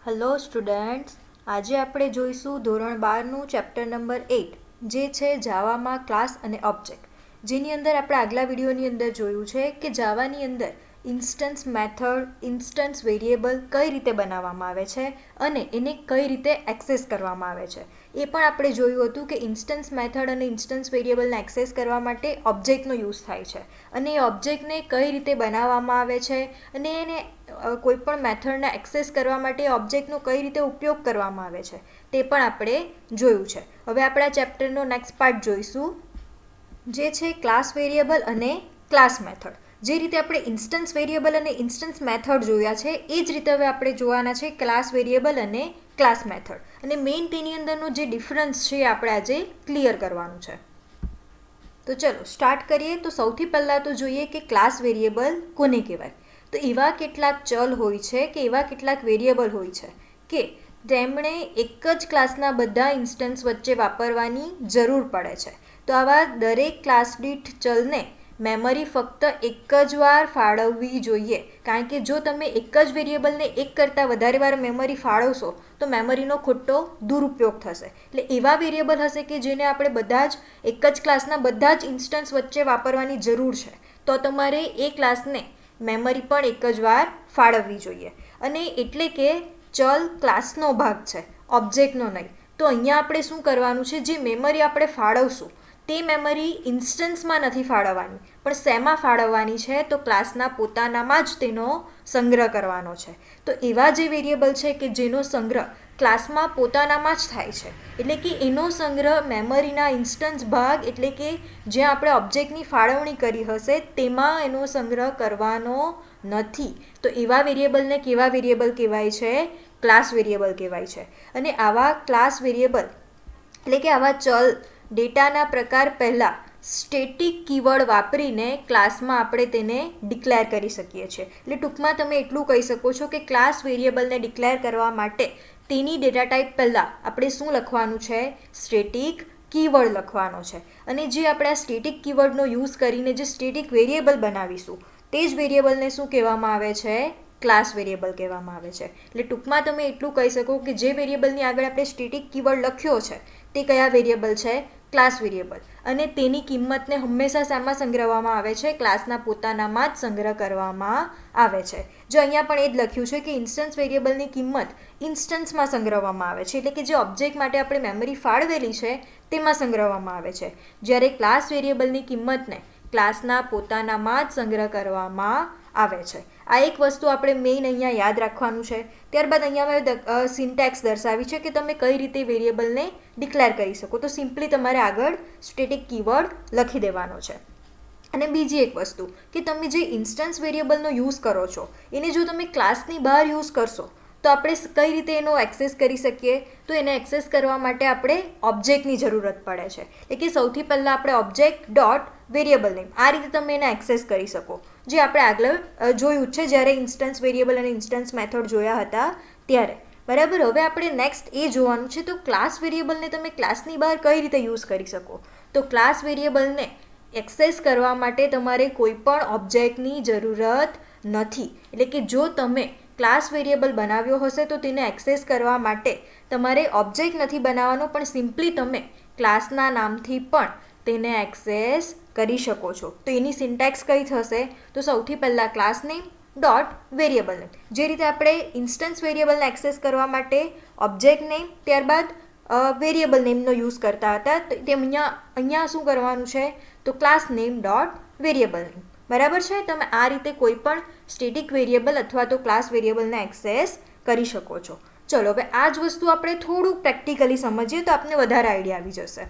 Hello students, આજે આપણે જોઈશું ધોરણ 12નું ચેપ્ટર નંબર 8 જે છે જાવામાં ક્લાસ અને ઓબ્જેક્ટ, જેની અંદર આપણે આગલા વિડીયોની અંદર જોયું છે કે જાવાની અંદર ઇન્સ્ટન્સ મેથડ, ઇન્સ્ટન્સ વેરિયેબલ કઈ રીતે બનાવવામાં આવે છે અને એને કઈ રીતે એક્સેસ કરવામાં આવે છે. એ પણ આપણે જોયું હતું કે ઇન્સ્ટન્સ મેથડ અને ઇન્સ્ટન્સ વેરિયેબલને એક્સેસ કરવા માટે ઓબ્જેક્ટનો યુઝ થાય છે અને એ ઓબ્જેક્ટને કઈ રીતે બનાવવામાં આવે છે અને એને કોઈપણ મેથડને એક્સેસ કરવા માટે ઓબ્જેક્ટનો કઈ રીતે ઉપયોગ કરવામાં આવે છે તે પણ આપણે જોયું છે. હવે આપણે આ ચેપ્ટરનો નેક્સ્ટ પાર્ટ જોઈશું, જે છે ક્લાસ વેરિયેબલ અને ક્લાસ મેથડ. જે રીતે આપણે ઇન્સ્ટન્સ વેરિયેબલ અને ઇન્સ્ટન્સ મેથડ જોયા છે એ જ રીતે હવે આપણે જોવાના છે ક્લાસ વેરિયેબલ અને ક્લાસ મેથડ, અને મેઇન તેની અંદરનો જે ડિફરન્સ છે એ આપણે આજે ક્લિયર કરવાનું છે. તો ચલો સ્ટાર્ટ કરીએ. તો સૌથી પહેલાં તો જોઈએ કે ક્લાસ વેરિયેબલ કોને કહેવાય. તો એવા કેટલાક ચલ હોય છે કે એવા કેટલાક વેરિયેબલ હોય છે કે તેમણે એક જ ક્લાસના બધા ઇન્સ્ટન્સ વચ્ચે વાપરવાની જરૂર પડે છે. તો આવા દરેક ક્લાસ દીઠ ચલને મેમરી ફક્ત એક જ વાર ફાળવવી જોઈએ, કારણ કે જો તમે એક જ વેરિયેબલને એક કરતાં વધારે વાર મેમરી ફાળવશો તો મેમરીનો ખોટો દુરુપયોગ થશે. એટલે એવા વેરિયેબલ હશે કે જેને આપણે બધા જ એક જ ક્લાસના બધા જ ઇન્સ્ટન્સ વચ્ચે વાપરવાની જરૂર છે, તો તમારે એ ક્લાસને મેમરી પણ એક જ વાર ફાળવવી જોઈએ. અને એટલે કે ચલ ક્લાસનો ભાગ છે, ઓબ્જેક્ટનો નહીં. તો અહીંયા આપણે શું કરવાનું છે, જે મેમરી આપણે ફાળવશું તે મેમરી ઇન્સ્ટન્સમાં નથી ફાળવવાની, પણ શેમાં ફાળવવાની છે, તો ક્લાસના પોતાનામાં જ તેનો સંગ્રહ કરવાનો છે. તો એવા જે વેરિયેબલ છે કે જેનો સંગ્રહ ક્લાસમાં પોતાનામાં જ થાય છે, એટલે કે એનો સંગ્રહ મેમરીના ઇન્સ્ટન્સ ભાગ, એટલે કે જ્યાં આપણે ઓબ્જેક્ટની ફાળવણી કરી હશે તેમાં એનો સંગ્રહ કરવાનો નથી. તો એવા વેરિયેબલને કેવા વેરિયેબલ કહેવાય છે? ક્લાસ વેરિયેબલ કહેવાય છે. અને આવા ક્લાસ વેરિયેબલ એટલે કે આવા ચલ ડેટાના પ્રકાર પહેલાં સ્ટેટિક કીવર્ડ વાપરીને ક્લાસમાં આપણે તેને ડિક્લેર કરી શકીએ છીએ. એટલે ટૂંકમાં તમે એટલું કહી શકો છો કે ક્લાસ વેરિયેબલને ડિક્લેર કરવા માટે તેની ડેટા ટાઈપ પહેલાં આપણે શું લખવાનું છે? સ્ટેટિક કીવર્ડ લખવાનો છે. અને જે આપણે આ સ્ટેટિક કીવર્ડનો યુઝ કરીને જે સ્ટેટિક વેરિયેબલ બનાવીશું તે જ વેરિયેબલને શું કહેવામાં આવે છે? ક્લાસ વેરિયેબલ કહેવામાં આવે છે. એટલે ટૂંકમાં તમે એટલું કહી શકો કે જે વેરિયેબલની આગળ આપણે સ્ટેટિક કીવર્ડ લખ્યો છે તે કયા વેરિયેબલ છે? Class variable. અને તેની કિંમતને હંમેશા શામાં સંગ્રહવામાં આવે છે? ક્લાસના પોતાનામાં જ સંગ્રહ કરવામાં આવે છે. જો અહીંયા પણ એ જ લખ્યું છે કે ઇન્સ્ટન્સ વેરિયેબલની કિંમત ઇન્સ્ટન્સમાં સંગ્રહવામાં આવે છે, એટલે કે જે ઓબ્જેક્ટ માટે આપણે મેમરી ફાળવેલી છે તેમાં સંગ્રહવામાં આવે છે. જ્યારે ક્લાસ વેરિયેબલની કિંમતને ક્લાસના પોતાનામાં જ સંગ્રહ કરવામાં આવે છે. આ એક વસ્તુ આપણે મેઇન અહીંયા યાદ રાખવાનું છે. ત્યારબાદ અહીંયા મેં સિન્ટેક્સ દર્શાવી છે કે તમે કઈ રીતે વેરિયેબલને ડિક્લેર કરી શકો. તો સિમ્પલી તમારે આગળ સ્ટેટિક કીવર્ડ લખી દેવાનો છે. અને બીજી એક વસ્તુ કે તમે જે ઇન્સ્ટન્સ વેરિયેબલનો યુઝ કરો છો એને જો તમે ક્લાસની બહાર યુઝ કરશો તો આપણે કઈ રીતે એનો એક્સેસ કરી શકીએ? તો એને એક્સેસ કરવા માટે આપણે ઓબ્જેક્ટની જરૂરત પડે છે. એટલે કે સૌથી પહેલાં આપણે ઓબ્જેક્ટ ડોટ વેરિયેબલ નેમ, આ રીતે તમે એને એક્સેસ કરી શકો, જે આપણે આગળ જોયું છે જ્યારે ઇન્સ્ટન્સ વેરિયેબલ અને ઇન્સ્ટન્સ મેથડ જોયા હતા ત્યારે. બરાબર. હવે આપણે નેક્સ્ટ એ જોવાનું છે, તો ક્લાસ વેરિયેબલને તમે ક્લાસની બહાર કઈ રીતે યુઝ કરી શકો? તો ક્લાસ વેરિયેબલને એક્સેસ કરવા માટે તમારે કોઈ પણ ઓબ્જેક્ટની જરૂરત નથી. એટલે કે જો તમે ક્લાસ વેરિયેબલ બનાવ્યો હશે તો તેને એક્સેસ કરવા માટે તમારે ઓબ્જેક્ટ નથી બનાવવાનો, પણ સિમ્પલી તમે ક્લાસના નામથી પણ તેને એક્સેસ કરી શકો છો. તો એની સિન્ટેક્સ કઈ થશે? તો સૌથી પહેલાં class name dot variable name. જે રીતે આપણે ઇન્સ્ટન્સ વેરિયેબલને એક્સેસ કરવા માટે ઓબ્જેક્ટ નેમ ત્યારબાદ વેરિયેબલ નેમનો યુઝ કરતા હતા, તે અહીંયા શું કરવાનું છે? તો class name dot variable name. બરાબર છે. તમે આ રીતે કોઈ પણ સ્ટેટિક વેરિયેબલ અથવા તો ક્લાસ વેરિયેબલને એક્સેસ કરી શકો છો. ચલો હવે આ જ વસ્તુ આપણે થોડુંક પ્રેક્ટિકલી સમજીએ તો આપને વધારે આઈડિયા આવી જશે.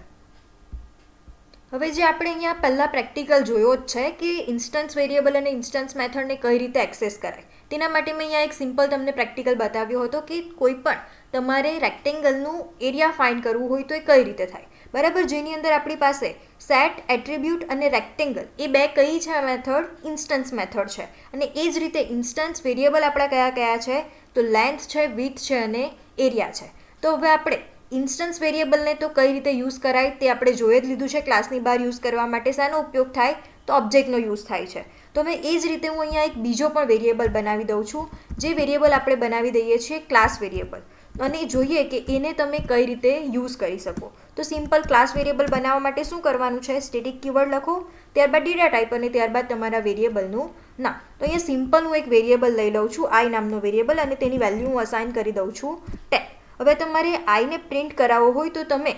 હવે જે આપણે અહીંયા પહેલાં પ્રેક્ટિકલ જોયો જ છે કે ઇન્સ્ટન્સ વેરિયેબલ અને ઇન્સ્ટન્સ મેથડને કઈ રીતે એક્સેસ કરાય, તેના માટે મેં અહીંયા એક સિમ્પલ તમને પ્રેક્ટિકલ બતાવ્યો હતો કે કોઈ પણ તમારે રેક્ટેંગલનું એરિયા ફાઇન્ડ કરવું હોય તો એ કઈ રીતે થાય. બરાબર. જેની અંદર આપણી પાસે સેટ, એટ્રીબ્યુટ અને રેક્ટેંગલ એ બે કઈ છે મેથડ? ઇન્સ્ટન્સ મેથડ છે. અને એ જ રીતે ઇન્સ્ટન્સ વેરિયેબલ આપણા કયા કયા છે? તો લેન્થ છે, વિડ્થ છે અને એરિયા છે. તો હવે આપણે ઇન્સ્ટન્સ વેરિયેબલને તો કઈ રીતે યુઝ કરાય તે આપણે જોઈ જ લીધું છે. ક્લાસની બહાર યુઝ કરવા માટે શાનો ઉપયોગ થાય? તો ઓબ્જેક્ટનો યુઝ થાય છે. તો હવે એ જ રીતે હું અહીંયા એક બીજો પણ વેરિયેબલ બનાવી દઉં છું. જે વેરિયેબલ આપણે બનાવી દઈએ છીએ ક્લાસ વેરિયેબલ, અને જોઈએ કે એને તમે કઈ રીતે યુઝ કરી શકો. તો સિમ્પલ ક્લાસ વેરિયેબલ બનાવવા માટે શું કરવાનું છે, સ્ટેટિક કીવર્ડ લખો, ત્યારબાદ ડેટા ટાઈપ અને ત્યારબાદ તમારા વેરિયેબલનું નામ. તો અહીંયા સિમ્પલ હું એક વેરિયેબલ લઈ લઉં છું, આઈ નામનો વેરિયેબલ, અને તેની વેલ્યુ હું અસાઇન કરી દઉં છું 10. હવે તમારે આઈને પ્રિન્ટ કરાવવો હોય તો તમે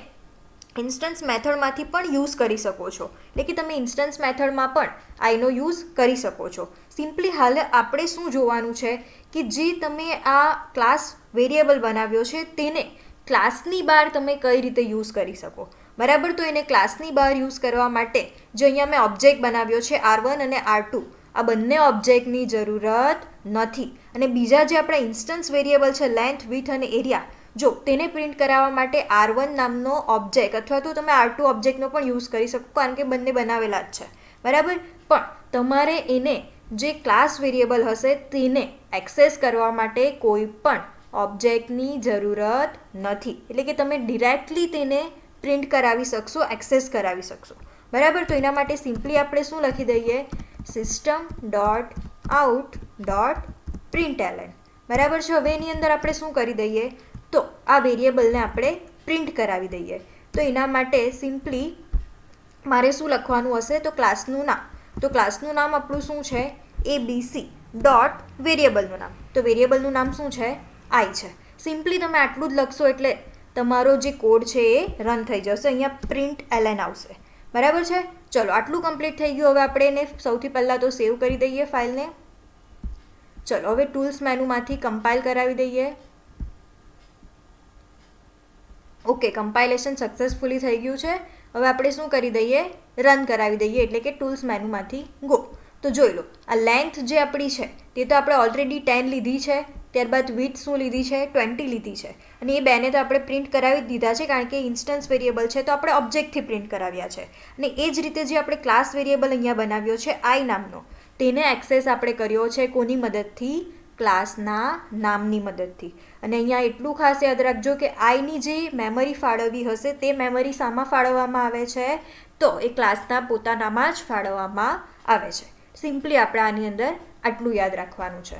ઇન્સ્ટન્સ મેથડમાંથી પણ યુઝ કરી શકો છો, એટલે કે તમે ઇન્સ્ટન્સ મેથડમાં પણ આઈનો યુઝ કરી શકો છો. સિમ્પલી હાલ આપણે શું જોવાનું છે કે જે તમે આ ક્લાસ વેરિયેબલ બનાવ્યો છે તેને ક્લાસની બહાર તમે કઈ રીતે યુઝ કરી શકો, બરાબર. તો એને ક્લાસની બહાર યુઝ કરવા માટે જો અહીંયા મેં ઓબ્જેક્ટ બનાવ્યો છે R1 અને R2, આ બંને ઓબ્જેક્ટની જરૂરત નથી. અને બીજા જે આપણા ઇન્સ્ટન્સ વેરિયેબલ છે લેન્થ, વિડ્થ અને એરિયા, જો તેને પ્રિન્ટ કરાવવા માટે R1 નામનો ઓબ્જેક્ટ અથવા તો તમે R2 ઓબ્જેક્ટનો પણ યુઝ કરી શકો, કારણ કે બંને બનાવેલા જ છે, બરાબર. પણ તમારે એને જે ક્લાસ વેરિયેબલ હશે તેને એક્સેસ કરવા માટે કોઈ પણ ઓબ્જેક્ટની જરૂરત નથી, એટલે કે તમે ડિરેક્ટલી તેને પ્રિન્ટ કરાવી શકશો, એક્સેસ કરાવી શકશો, બરાબર. તો એના માટે સિમ્પલી આપણે શું લખી દઈએ, system dot out dot println, બરાબર છે. હવે એની અંદર આપણે શું કરી દઈએ, તો આ વેરિયેબલને આપણે પ્રિન્ટ કરાવી દઈએ. તો એના માટે સિમ્પલી મારે શું લખવાનું હશે, તો ક્લાસનું નામ. તો ક્લાસનું નામ આપણું શું છે, ABC ડોટ વેરિયેબલનું નામ. તો વેરિયેબલનું નામ શું છે, આઈ છે. સિમ્પલી તમે આટલું જ લખશો એટલે તમારો જે કોડ છે એ રન થઈ જશે. અહીંયા પ્રિન્ટ એલએન આવશે, બરાબર છે. ચલો આટલું કમ્પ્લીટ થઈ ગયું. હવે આપણે એને સૌથી પહેલાં તો સેવ કરી દઈએ ફાઇલને. ચલો હવે ટૂલ્સ મેનુમાંથી કમ્પાઇલ કરાવી દઈએ. ઓકે, કમ્પાઇલેશન સક્સેસફુલી થઈ ગયું છે. હવે આપણે શું કરી દઈએ, રન કરાવી દઈએ, એટલે કે ટૂલ્સ મેનુમાંથી ગો. તો જોઈ લો, આ લેન્થ જે આપણી છે તે તો આપણે ઓલરેડી 10 લીધી છે, ત્યારબાદ વિડ્થ શું લીધી છે, 20 લીધી છે, અને એ બેને તો આપણે પ્રિન્ટ કરાવી જ દીધા છે, કારણ કે ઇન્સ્ટન્સ વેરિયેબલ છે તો આપણે ઓબ્જેક્ટથી પ્રિન્ટ કરાવ્યા છે. અને એ જ રીતે જે આપણે ક્લાસ વેરિયેબલ અહીંયા બનાવ્યો છે આઈ નામનો, તેને એક્સેસ આપણે કર્યો છે કોની મદદથી, ક્લાસના નામની મદદથી. અને અહીંયા એટલું ખાસ યાદ રાખજો કે આઈની જે મેમરી ફાળવવી હશે તે મેમરી શામાં ફાળવવામાં આવે છે, તો એ ક્લાસના પોતાનામાં જ ફાળવવામાં આવે છે. સિમ્પલી આપણે આની અંદર આટલું યાદ રાખવાનું છે.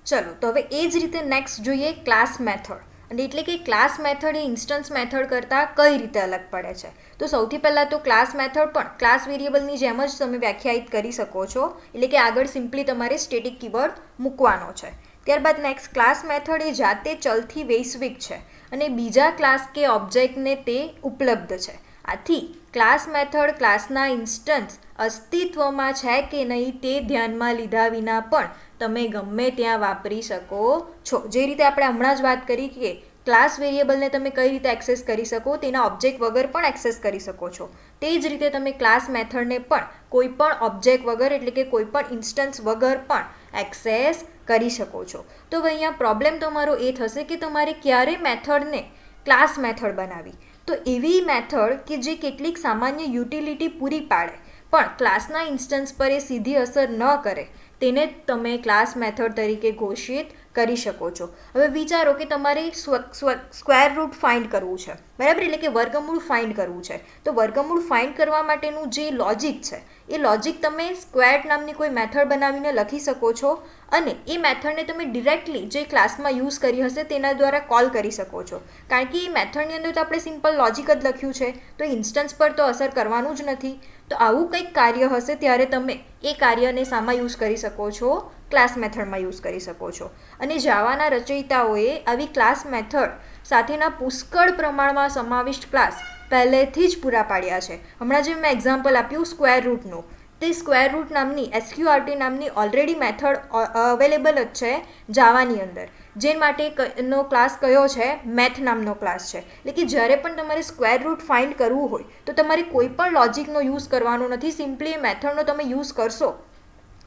ચલો તો હવે એ જ રીતે નેક્સ્ટ જોઈએ ક્લાસ મેથડ. અને એટલે કે ક્લાસ મેથડ એ ઇન્સ્ટન્સ મેથડ કરતાં કઈ રીતે અલગ પડે છે. તો સૌથી પહેલાં તો ક્લાસ મેથડ પણ ક્લાસ વેરિયેબલની જેમ જ તમે વ્યાખ્યાયિત કરી શકો છો, એટલે કે આગળ સિમ્પલી તમારે સ્ટેટિક કીવર્ડ મૂકવાનો છે. ત્યારબાદ નેક્સ્ટ ક્લાસ મેથડ એ જાતે ચલથી વૈશ્વિક છે અને બીજા ક્લાસ કે ઓબ્જેક્ટને તે ઉપલબ્ધ છે. આથી ક્લાસ મેથડ ક્લાસના ઇન્સ્ટન્સ અસ્તિત્વમાં છે કે નહીં તે ધ્યાનમાં લીધા વિના પણ તમે ગમે ત્યાં વાપરી શકો છો. જે રીતે આપણે હમણાં જ વાત કરી કે ક્લાસ વેરિયેબલને તમે કઈ રીતે એક્સેસ કરી શકો, તેના ઓબ્જેક્ટ વગર પણ એક્સેસ કરી શકો છો, તે જ રીતે તમે ક્લાસ મેથડને પણ કોઈ પણ ઓબ્જેક્ટ વગર, એટલે કે કોઈ પણ ઇન્સ્ટન્સ વગર પણ એક્સેસ કરી શકો છો. તો હવે અહીંયા પ્રોબ્લેમ તમારો એ થશે કે તમારે ક્યારે મેથડને ક્લાસ મેથડ બનાવી. તો એવી મેથડ કે જે કેટલીક સામાન્ય યુટિલિટી પૂરી પાડે પણ ક્લાસના ઇન્સ્ટન્સ પર એ સીધી અસર ન કરે, તેને તમે ક્લાસ મેથડ તરીકે ઘોષિત કરી શકો છો. હવે વિચારો કે તમારે સ્ક્વેર રૂટ ફાઇન્ડ કરવું છે, બરાબર, એટલે કે વર્ગમૂળ ફાઇન્ડ કરવું છે. તો વર્ગમૂળ ફાઇન્ડ કરવા માટેનું જે લોજિક છે એ લોજિક તમે સ્ક્વેર્ડ નામની કોઈ મેથડ બનાવીને લખી શકો છો, અને એ મેથડને તમે ડિરેક્ટલી જે ક્લાસમાં યુઝ કરી હશે તેના દ્વારા કોલ કરી શકો છો. કારણ કે એ મેથડની અંદર તો આપણે સિમ્પલ લોજિક જ લખ્યું છે, તો ઇન્સ્ટન્સ પર તો અસર કરવાનું જ નથી. તો આવું કંઈક કાર્ય હશે ત્યારે તમે એ કાર્યને શામાં યુઝ કરી શકો છો, ક્લાસ મેથડમાં યુઝ કરી શકો છો. અને જાવાના રચયિતાઓએ આવી ક્લાસ મેથડ સાથેના પુષ્કળ પ્રમાણમાં સમાવિષ્ટ ક્લાસ પહેલેથી જ પૂરા પાડ્યા છે. હમણાં જે મેં એક્ઝામ્પલ આપ્યું સ્ક્વેર રૂટનું, તે સ્ક્વેર રૂટ નામની SQRT નામની ઓલરેડી મેથડ અવેલેબલ જ છે જાવાની અંદર, જે માટે નો ક્લાસ કયો છે, મેથ નામનો ક્લાસ છે. એટલે કે જ્યારે પણ તમારે સ્ક્વેર રૂટ ફાઇન્ડ કરવું હોય તો તમારે કોઈ પણ લોજિકનો યુઝ કરવાનો નથી, સિમ્પલી એ મેથડનો તમે યુઝ કરશો.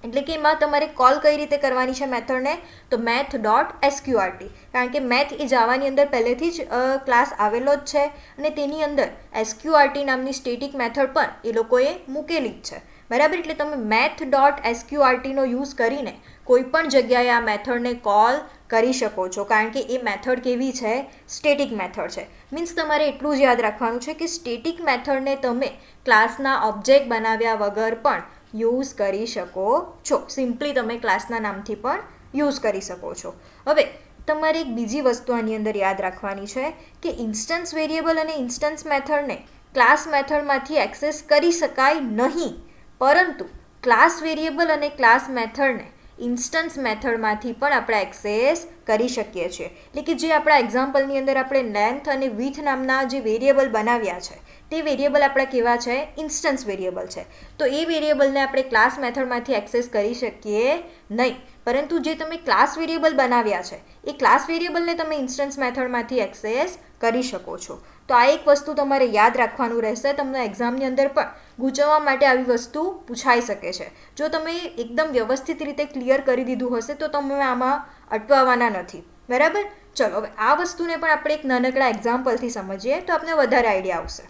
એટલે કે એમાં તમારે કોલ કઈ રીતે કરવાની છે મેથડને, તો મેથ ડોટ SQRT, કારણ કે મેથ એ જાવાની અંદર પહેલેથી જ ક્લાસ આવેલો જ છે અને તેની અંદર SQRT નામની સ્ટેટિક મેથડ પણ એ લોકોએ મૂકેલી જ છે, બરાબર. એટલે તમે મેથ ડોટ SQRTનો યુઝ કરીને કોઈ પણ જગ્યાએ આ મેથડને કોલ કરી શકો છો, કારણ કે એ મેથડ કેવી છે, સ્ટેટિક મેથડ છે. મીન્સ તમારે એટલું જ યાદ રાખવાનું છે કે સ્ટેટિક મેથડને તમે ક્લાસના ઓબ્જેક્ટ બનાવ્યા વગર પણ યુઝ કરી શકો છો. સિમ્પલી તમે ક્લાસના નામથી પણ યુઝ કરી શકો છો. હવે તમારે એક બીજી વસ્તુ આની અંદર યાદ રાખવાની છે કે ઇન્સ્ટન્સ વેરિયેબલ અને ઇન્સ્ટન્સ મેથડને ક્લાસ મેથડમાંથી એક્સેસ કરી શકાય નહીં, પરંતુ ક્લાસ વેરિયેબલ અને ક્લાસ મેથડને ઇન્સ્ટન્સ મેથડમાંથી પણ આપણે એક્સેસ કરી શકીએ છીએ. એટલે કે જે આપણા એક્ઝામ્પલની અંદર આપણે લેન્થ અને વિથ નામના જે વેરિયેબલ બનાવ્યા છે તે વેરિયેબલ આપણા કેવા છે, ઇન્સ્ટન્સ વેરિયેબલ છે. તો એ વેરિયેબલને આપણે ક્લાસ મેથડમાંથી એક્સેસ કરી શકીએ નહીં, પરંતુ જે તમે ક્લાસ વેરિયેબલ બનાવ્યા છે એ ક્લાસ વેરિયેબલને તમે ઇન્સ્ટન્સ મેથડમાંથી એક્સેસ કરી શકો છો. તો આ એક વસ્તુ તમારે યાદ રાખવાનું રહેશે. તમને એક્ઝામની અંદર પણ ગૂંચવવા માટે આવી વસ્તુ પૂછાઈ શકે છે. જો તમે એકદમ વ્યવસ્થિત રીતે ક્લિયર કરી દીધું હશે તો તમે આમાં અટવાવાના નથી. બરાબર? ચલો હવે આ વસ્તુને પણ આપણે એક નાનકડા એક્ઝામ્પલથી સમજીએ તો આપણે વધારે આઈડિયા આવશે.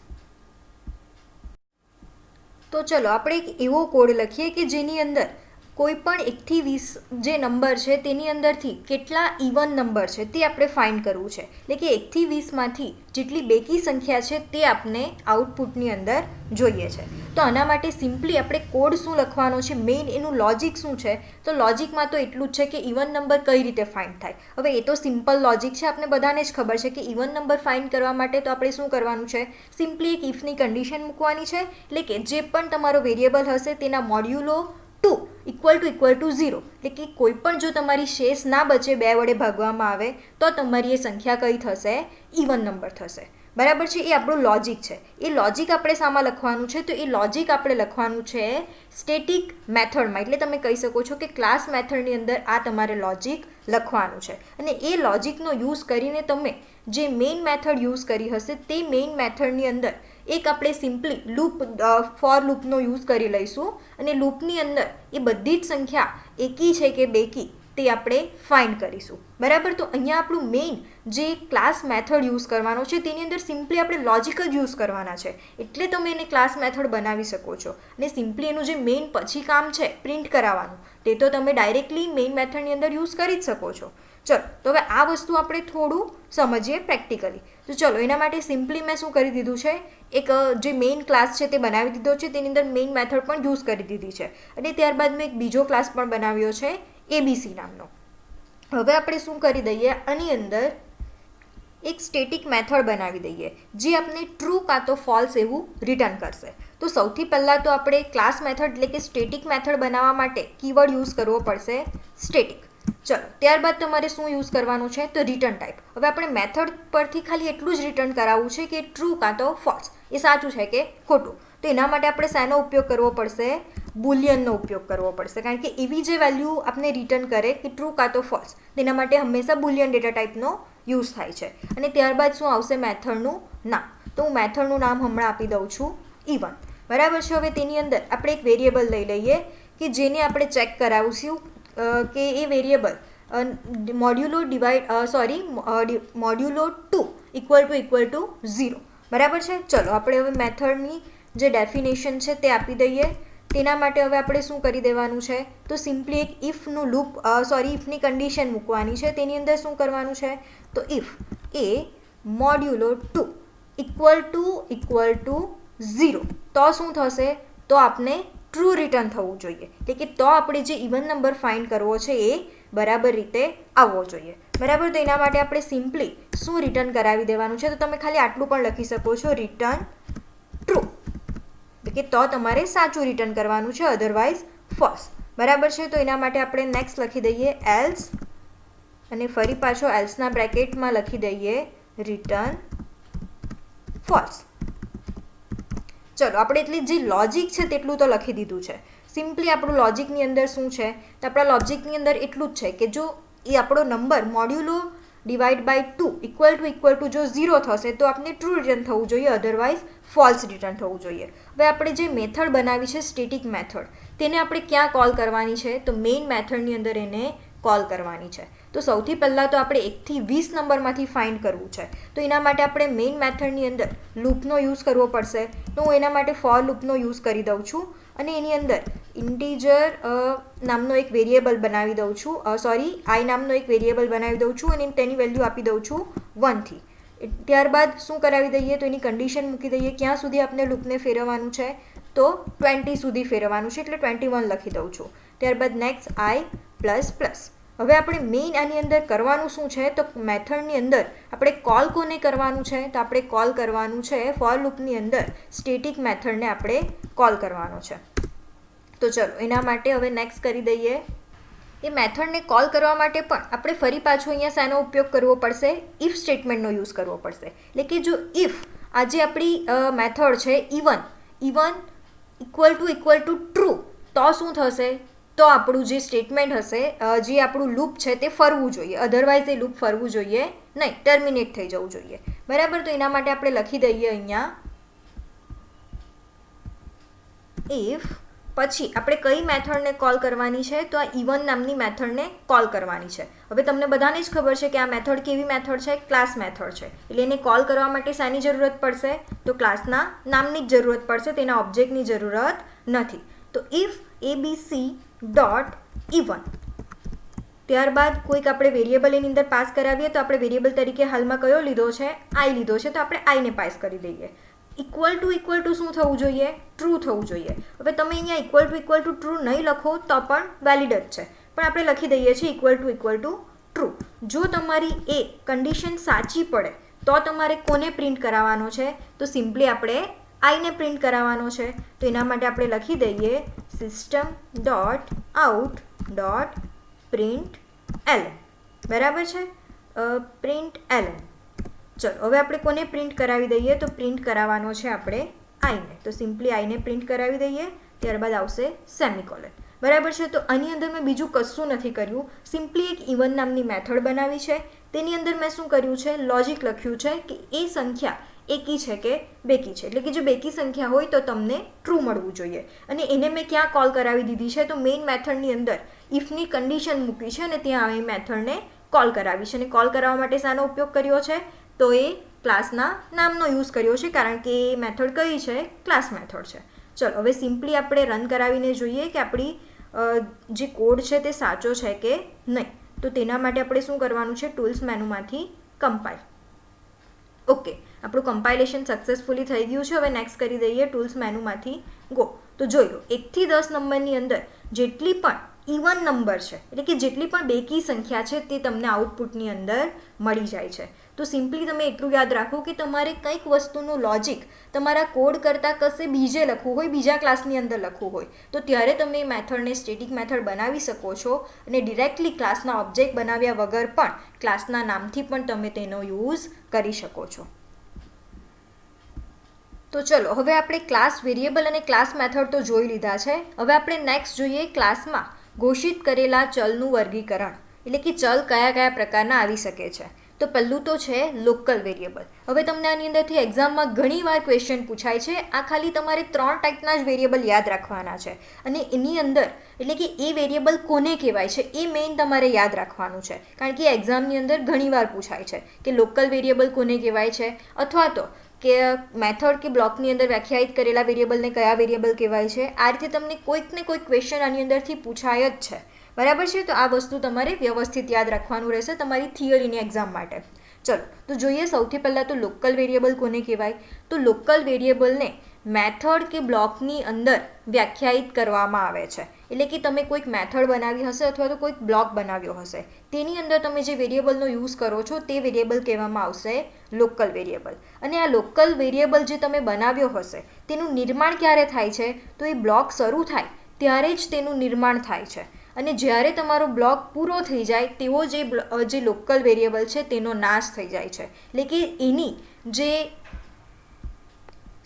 તો ચલો આપણે એક એવો કોડ લખીએ કે જેની અંદર કોઈ પણ 1 થી 20 જે નંબર છે તેની અંદરથી કેટલા ઇવન નંબર છે તે આપણે ફાઇન્ડ કરવું છે. એટલે કે 1 થી 20માંથી જેટલી બેકી સંખ્યા છે તે આપણે આઉટપુટની અંદર જોઈએ છે. તો આના માટે સિમ્પલી આપણે કોડ શું લખવાનો છે, મેઇન એનું લોજિક શું છે, તો લોજિકમાં તો એટલું જ છે કે ઇવન નંબર કઈ રીતે ફાઇન્ડ થાય. હવે એ તો સિમ્પલ લોજિક છે, આપણે બધાને જ ખબર છે કે ઇવન નંબર ફાઇન્ડ કરવા માટે તો આપણે શું કરવાનું છે, સિમ્પલી એક ઇફની કન્ડિશન મૂકવાની છે. એટલે કે જે પણ તમારો વેરિયેબલ હશે તેના મોડ્યુલો 2 ઇક્વલ ટુ 0, એટલે કે કોઈ પણ જો તમારી શેષ ના બચે 2 વડે ભાગવામાં આવે તો તમારી એ સંખ્યા કઈ થશે, ઇવન નંબર થશે. બરાબર છે? એ આપણું લોજિક છે. એ લોજિક આપણે શામાં લખવાનું છે, તો એ લોજિક આપણે લખવાનું છે સ્ટેટિક મેથડમાં. એટલે તમે કહી શકો છો કે ક્લાસ મેથડની અંદર આ તમારે લોજિક લખવાનું છે. અને એ લોજિકનો યુઝ કરીને તમે જે મેઇન મેથડ યુઝ કરી હશે તે મેઇન મેથડની અંદર એક આપણે સિમ્પલી લૂપ ફોર લૂપનો યુઝ કરી લઈશું અને લૂપની અંદર એ બધી જ સંખ્યા એકી છે કે બેકી તે આપણે ફાઇન્ડ કરીશું. બરાબર? તો અહીંયા આપણું મેઇન જે ક્લાસ મેથડ યુઝ કરવાનો છે તેની અંદર સિમ્પલી આપણે લોજિક જ યુઝ કરવાના છે. એટલે તમે એને ક્લાસ મેથડ બનાવી શકો છો. અને સિમ્પલી એનું જે મેઇન પછી કામ છે પ્રિન્ટ કરાવવાનું તે તો તમે ડાયરેક્ટલી મેઇન મેથડની અંદર યુઝ કરી જ શકો છો. ચલો તો હવે આ વસ્તુ આપણે થોડું સમજીએ પ્રેક્ટિકલી. તો ચલો એના માટે સિમ્પલી મેં શું કરી દીધું છે, એક જે મેઇન ક્લાસ છે તે બનાવી દીધો છે, તેની અંદર મેઇન મેથડ પણ યુઝ કરી દીધી છે. અને ત્યારબાદ મેં એક બીજો ક્લાસ પણ બનાવ્યો છે ABC નામનો. હવે આપણે શું કરી દઈએ, આની અંદર એક સ્ટેટિક મેથડ બનાવી દઈએ જે આપણે ટ્રુ કાં તો ફોલ્સ એવું રિટર્ન કરશે. તો સૌથી પહેલાં તો આપણે ક્લાસ મેથડ એટલે કે સ્ટેટિક મેથડ બનાવવા માટે કીવર્ડ યુઝ કરવો પડશે સ્ટેટિક. ચલો ત્યારબાદ તમારે શું યુઝ કરવાનું છે, તો રિટર્ન ટાઈપ. હવે આપણે મેથડ પરથી ખાલી એટલું જ રિટર્ન કરાવવું છે કે ટ્રુ કાં તો ફોલ્સ, એ સાચું છે કે ખોટું. તો એના માટે આપણે શાનો ઉપયોગ કરવો પડશે, બુલિયનનો ઉપયોગ કરવો પડશે. કારણ કે એવી જે વેલ્યુ આપણે રિટર્ન કરે કે ટ્રુ કાં તો ફોલ્સ, તેના માટે હંમેશા બુલિયન ડેટા ટાઈપનો યુઝ થાય છે. અને ત્યારબાદ શું આવશે, મેથડનું નામ. તો હું મેથડનું નામ હમણાં આપી દઉં છું ઇવન. બરાબર છે? હવે તેની અંદર આપણે એક વેરિયેબલ લઈ લઈએ કે જેને આપણે ચેક કરાવીશું કે એ વેરિયેબલ મોડ્યુલો મોડ્યુલો 2 ઇક્વલ ટુ 0. બરાબર છે? ચલો આપણે હવે મેથડની જે ડેફિનેશન છે તે આપી દઈએ. તેના માટે હવે આપણે શું કરી દેવાનું છે, તો સિમ્પલી એક ઇફનું લૂપ ઇફની કન્ડિશન મૂકવાની છે. તેની અંદર શું કરવાનું છે, તો ઇફ એ મોડ્યુલો 2 ઇક્વલ ટુ 0 તો શું થશે, તો આપણે ટ્રુ રિટર્ન થવું જોઈએ. એટલે કે તો આપણે જે ઇવન નંબર ફાઇન્ડ કરવો છે એ બરાબર રીતે આવવો જોઈએ. બરાબર? તો એના માટે આપણે સિમ્પલી શું રિટર્ન કરાવી દેવાનું છે, તો તમે ખાલી આટલું પણ લખી શકો છો, રિટર્ન ટ્રુ. એટલે કે તો તમારે સાચું રિટર્ન કરવાનું છે, અધરવાઇઝ ફોલ્સ. બરાબર છે? તો એના માટે આપણે નેક્સ્ટ લખી દઈએ એલ્સ, અને ફરી પાછો એલ્સના બ્રેકેટમાં લખી દઈએ રિટર્ન ફોલ્સ. ચલો આપણે એટલી જે લોજિક છે તેટલું તો લખી દીધું છે. સિમ્પલી આપણું લોજિકની અંદર શું છે, તો આપણા લોજિકની અંદર એટલું જ છે કે જો એ આપણો નંબર મોડ્યુલો ડિવાઈડ બાય 2 ઇક્વલ ટુ જો 0 થશે તો આપણે ટ્રુ રિટર્ન થવું જોઈએ, અધરવાઇઝ ફોલ્સ રિટર્ન થવું જોઈએ. હવે આપણે જે મેથડ બનાવી છે સ્ટેટિક મેથડ, તેને આપણે ક્યાં કોલ કરવાની છે, તો મેઇન મેથડની અંદર એને કોલ કરવાની છે. તો સૌથી પહેલાં તો આપણે 1 થી 20 નંબરમાંથી ફાઇન્ડ કરવું છે. તો એના માટે આપણે મેઇન મેથડની અંદર લૂપનો યુઝ કરવો પડશે. તો હું એના માટે ફોર લૂપનો યુઝ કરી દઉં છું અને એની અંદર ઇન્ટીજર નામનો એક વેરિયેબલ બનાવી દઉં છું, આઈ નામનો એક વેરિયેબલ બનાવી દઉં છું અને તેની વેલ્યુ આપી દઉં છું 1થી. ત્યારબાદ શું કરાવી દઈએ તો એની કન્ડિશન મૂકી દઈએ ક્યાં સુધી આપણે લૂપને ફેરવવાનું છે તો 20 સુધી ફેરવવાનું છે, એટલે 21 લખી દઉં છું. ત્યારબાદ નેક્સ્ટ આઈ પ્લસ પ્લસ. હવે આપણે મેઇન આની અંદર કરવાનું શું છે તો મેથડની અંદર આપણે કોલ કોને કરવાનું છે તો આપણે કોલ કરવાનું છે ફોર લૂપની અંદર સ્ટેટિક મેથડને આપણે કોલ કરવાનો છે. તો ચલો એના માટે હવે નેક્સ્ટ કરી દઈએ. એ મેથડને કોલ કરવા માટે પણ આપણે ફરી પાછું અહીંયા શાનો ઉપયોગ કરવો પડશે, ઇફ સ્ટેટમેન્ટનો યુઝ કરવો પડશે. એટલે કે જો ઇફ આ જે આપણી મેથડ છે ઇવન ઇક્વલ ટુ ટ્રુ તો શું થશે તો આપણું જે સ્ટેટમેન્ટ હશે, જે આપણું લૂપ છે તે ફરવું જોઈએ, અધરવાઇઝ એ લૂપ ફરવું જોઈએ નહીં, ટર્મિનેટ થઈ જવું જોઈએ. બરાબર. તો એના માટે આપણે લખી દઈએ અહીંયા ઇફ, પછી આપણે કઈ મેથડને કોલ કરવાની છે તો આ ઇવન નામની મેથડને કોલ કરવાની છે. હવે તમને બધાને જ ખબર છે કે આ મેથડ કેવી મેથડ છે, ક્લાસ મેથડ છે. એટલે એને કોલ કરવા માટે શાની જરૂરત પડશે તો ક્લાસના નામની જ જરૂરત પડશે, તેના ઓબ્જેક્ટની જરૂરત નથી. તો ઇફ abc ડોટ ઇવન, ત્યારબાદ કોઈક આપણે વેરિયેબલ એની અંદર પાસ કરાવીએ તો આપણે વેરિયેબલ તરીકે હાલમાં કયો લીધો છે, આઈ લીધો છે, તો આપણે આઈને પાસ કરી દઈએ. ઇક્વલ ટુ શું થવું જોઈએ, ટ્રુ થવું જોઈએ. હવે તમે અહીંયા ઇક્વલ ટુ ટ્રુ નહીં લખો તો પણ વેલિડ જ છે, પણ આપણે લખી દઈએ છીએ ઇક્વલ ટુ ટ્રુ. જો તમારી એ કન્ડિશન સાચી પડે તો તમારે કોને પ્રિન્ટ કરાવવાનો છે તો સિમ્પલી આપણે આઈને પ્રિન્ટ કરાવવાનો છે. તો એના માટે આપણે લખી દઈએ system dot out dot print LN. બરાબર છે, પ્રિન્ટ એલએન. ચલો હવે આપણે કોને પ્રિન્ટ કરાવી દઈએ તો પ્રિન્ટ કરાવવાનો છે આપણે આઈને. તો સિમ્પલી આઈને પ્રિન્ટ કરાવી દઈએ, ત્યારબાદ આવશે સેમિકોલન. બરાબર છે. તો આની અંદર મેં બીજું કશું નથી કર્યું, સિમ્પલી એક ઇવન નામની મેથડ બનાવી છે. તેની અંદર મેં શું કર્યું છે, લોજિક લખ્યું છે કે એ સંખ્યા એકી છે કે બેકી છે. એટલે કે જો બેકી સંખ્યા હોય તો તમને ટ્રુ મળવું જોઈએ. અને એને મેં ક્યાં કોલ કરાવી દીધી છે તો મેઇન મેથડની અંદર ઇફની કન્ડિશન મૂકી છે અને ત્યાં એ મેથડને કોલ કરાવી છે. અને કોલ કરાવવા માટે શાનો ઉપયોગ કર્યો છે તો એ ક્લાસના નામનો યુઝ કર્યો છે, કારણ કે એ મેથડ કઈ છે, ક્લાસ મેથડ છે. ચલો હવે સિમ્પલી આપણે રન કરાવીને જોઈએ કે આપણી જે કોડ છે તે સાચો છે કે નહીં. તો તેના માટે આપણે શું કરવાનું છે, ટૂલ્સ મેનુમાંથી કમ્પાઇલ. ઓકે, આપણું કમ્પાઇલેશન સક્સેસફુલી થઈ ગયું છે. હવે નેક્સ્ટ કરી દઈએ ટૂલ્સ મેનુમાંથી ગો. તો જોઈ લો 1 થી 10 નંબરની અંદર જેટલી પણ ઇવન નંબર છે, એટલે કે જેટલી પણ બેકી સંખ્યા છે તે તમને આઉટપુટની અંદર મળી જાય છે. તો સિમ્પલી તમે એટલું યાદ રાખો કે તમારે કંઈક વસ્તુનું લોજિક તમારા કોડ કરતાં કશે બીજે લખવું હોય, બીજા ક્લાસની અંદર લખવું હોય તો ત્યારે તમે એ મેથડને સ્ટેટિક મેથડ બનાવી શકો છો અને ડિરેક્ટલી ક્લાસના ઓબ્જેક્ટ બનાવ્યા વગર પણ ક્લાસના નામથી પણ તમે તેનો યુઝ કરી શકો છો. તો ચલો હવે આપણે ક્લાસ વેરિયેબલ અને ક્લાસ મેથડ તો જોઈ લીધા છે. હવે આપણે નેક્સ્ટ જોઈએ ક્લાસમાં ઘોષિત કરેલા ચલનું વર્ગીકરણ, એટલે કે ચલ કયા કયા પ્રકારના આવી શકે છે. તો પહેલું તો છે લોકલ વેરિયેબલ. હવે તમને આની અંદરથી એક્ઝામમાં ઘણીવાર ક્વેશ્ચન પૂછાય છે. આ ખાલી તમારે 3 ટાઈપના જ વેરિયેબલ યાદ રાખવાના છે અને એની અંદર એટલે કે એ વેરિયેબલ કોને કહેવાય છે એ મેઇન તમારે યાદ રાખવાનું છે, કારણ કે એક્ઝામની અંદર ઘણીવાર પૂછાય છે કે લોકલ વેરિયેબલ કોને કહેવાય છે, અથવા તો કે મેથડ કે બ્લોકની અંદર વ્યાખ્યાયિત કરેલા વેરિયેબલને કયા વેરિયેબલ કહેવાય છે. આ રીતે તમને કોઈક ને કોઈક ક્વેશ્ચન આની અંદરથી પૂછાય જ છે. બરાબર છે. તો આ વસ્તુ તમારે વ્યવસ્થિત યાદ રાખવાનું રહેશે તમારી થિયરીની એક્ઝામ માટે. ચલો તો જોઈએ સૌથી પહેલાં તો લોકલ વેરિયેબલ કોને કહેવાય. તો લોકલ વેરિયેબલને મેથડ કે બ્લોકની અંદર વ્યાખ્યાયિત કરવામાં આવે છે. એટલે કે તમે કોઈક મેથડ બનાવી હશે અથવા તો કોઈક બ્લોક બનાવ્યો હશે, તેની અંદર તમે જે વેરિયેબલનો યુઝ કરો છો તે વેરિયેબલ કહેવામાં આવશે લોકલ વેરિયેબલ. અને આ લોકલ વેરિયેબલ જે તમે બનાવ્યો હશે તેનું નિર્માણ ક્યારે થાય છે તો એ બ્લોક શરૂ થાય ત્યારે જ તેનું નિર્માણ થાય છે. અને જ્યારે તમારો બ્લોક પૂરો થઈ જાય તેવો જે લોકલ વેરિયેબલ છે તેનો નાશ થઈ જાય છે. એટલે કે એની જે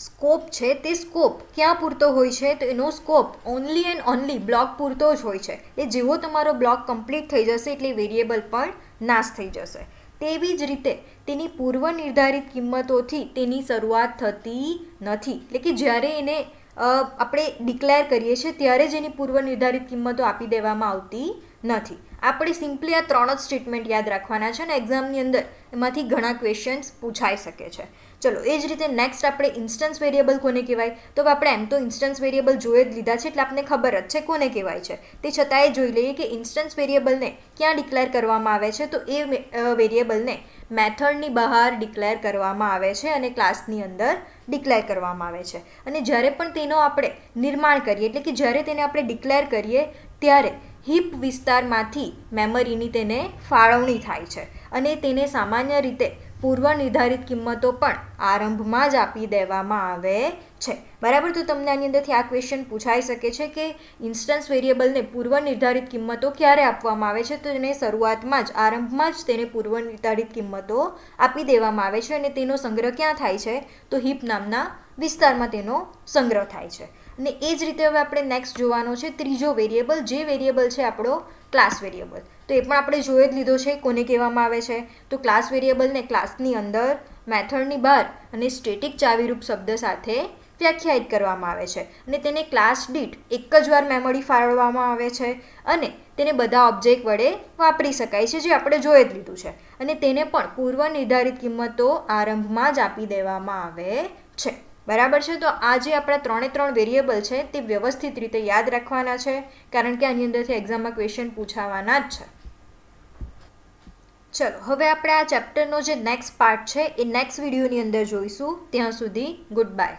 સ્કોપ છે તે સ્કોપ ક્યાં પૂરતો હોય છે તો એનો scope only and only block પૂરતો જ હોય છે. એ જેવો તમારો બ્લોક કમ્પ્લીટ થઈ જશે એટલે વેરિયેબલ પણ નાશ થઈ જશે. તેવી જ રીતે તેની પૂર્વ નિર્ધારિત કિંમતોથી તેની શરૂઆત થતી નથી. એટલે કે જ્યારે એને આપણે ડિક્લેર કરીએ છીએ ત્યારે જ એની પૂર્વ નિર્ધારિત કિંમતો આપી દેવામાં આવતી નથી. આપણે સિમ્પલી આ 3 જ સ્ટેટમેન્ટ યાદ રાખવાના છે અને એક્ઝામની અંદર એમાંથી ઘણા ક્વેશ્ચન્સ પૂછાઈ શકે છે. ચલો એ જ રીતે નેક્સ્ટ આપણે ઇન્સ્ટન્સ વેરિયેબલ કોને કહેવાય? તો આપણે એમ તો ઇન્સ્ટન્સ વેરિયેબલ જોઈ જ લીધા છે એટલે આપણને ખબર જ છે કોને કહેવાય છે. તે છતાંય જોઈ લઈએ કે ઇન્સ્ટન્સ વેરિયેબલને ક્યાં ડિક્લેર કરવામાં આવે છે. તો એ વેરિયેબલને મેથડની બહાર ડિક્લેર કરવામાં આવે છે અને ક્લાસની અંદર ડિક્લેર કરવામાં આવે છે. અને જ્યારે પણ તેનો આપણે નિર્માણ કરીએ એટલે કે જ્યારે તેને આપણે ડિક્લેર કરીએ ત્યારે હીપ વિસ્તારમાંથી મેમરીની તેને ફાળવણી થાય છે અને તેને સામાન્ય રીતે પૂર્વ નિર્ધારિત કિંમતો પણ આરંભમાં જ આપી દેવામાં આવે છે. બરાબર, તો તમને આની અંદરથી આ ક્વેશ્ચન પૂછાઈ શકે છે કે ઇન્સ્ટન્સ વેરિયેબલને પૂર્વ નિર્ધારિત કિંમતો ક્યારે આપવામાં આવે છે? તો તેને શરૂઆતમાં જ આરંભમાં જ તેને પૂર્વ નિર્ધારિત કિંમતો આપી દેવામાં આવે છે અને તેનો સંગ્રહ ક્યાં થાય છે? તો હીપ નામના વિસ્તારમાં તેનો સંગ્રહ થાય છે. અને એ જ રીતે હવે આપણે નેક્સ્ટ જોવાનો છે ત્રીજો વેરિયેબલ, જે વેરિયેબલ છે આપણો ક્લાસ વેરિયેબલ. તો એ પણ આપણે જોઈ જ લીધો છે કોને કહેવામાં આવે છે. તો ક્લાસ વેરિયેબલને ક્લાસની અંદર, મેથડની બહાર અને સ્ટેટિક ચાવીરૂપ શબ્દ સાથે વ્યાખ્યાયિત કરવામાં આવે છે અને તેને ક્લાસ દીઠ એક જ વાર મેમરી ફાળવવામાં આવે છે અને તેને બધા ઓબ્જેક્ટ વડે વાપરી શકાય છે, જે આપણે જોઈ જ લીધું છે. અને તેને પણ પૂર્વ નિર્ધારિત કિંમતો આરંભમાં જ આપી દેવામાં આવે છે. બરાબર છે, તો આ જે આપણા 3 વેરિયેબલ છે તે વ્યવસ્થિત રીતે યાદ રાખવાના છે કારણ કે આની અંદરથી એક્ઝામમાં ક્વેશ્ચન પૂછાવાના જ છે. ચલો હવે આપણે આ ચેપ્ટરનો જે નેક્સ્ટ પાર્ટ છે એ નેક્સ્ટ વિડીયોની અંદર જોઈશું. ત્યાં સુધી ગુડ બાય.